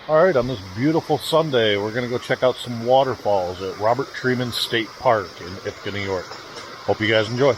Alright, on this beautiful Sunday, we're going to go check out some waterfalls at Robert Treman State Park in Ithaca, New York. Hope you guys enjoy.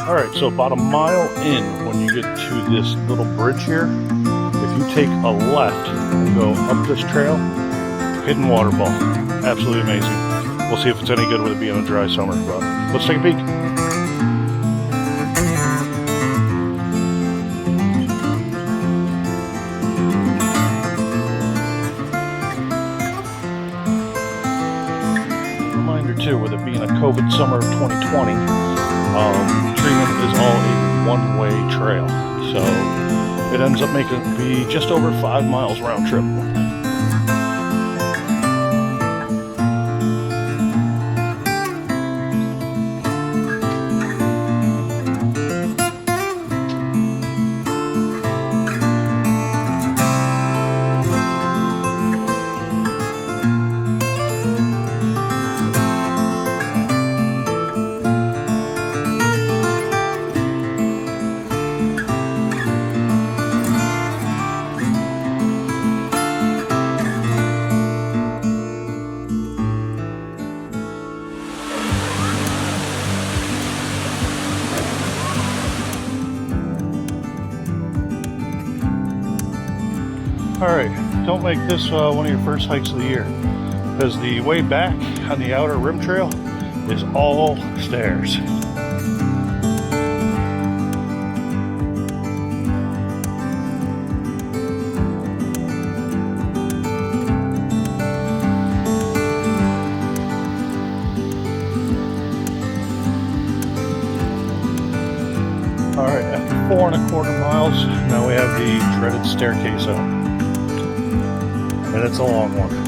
Alright, so about a mile in, when you get to this little bridge here, if you take a left and go up this trail, hidden waterfall. Absolutely amazing. We'll see if it's any good with it being a dry summer, but let's take a peek. Reminder too, with it being a COVID summer of 2020, Treman is all a one-way trail, so it ends up making it be just over 5 miles round trip. Alright, don't make this one of your first hikes of the year, because the way back on the outer rim trail is all stairs. Alright, after 4 1/4 miles, now we have the dreaded staircase up. And it's a long one.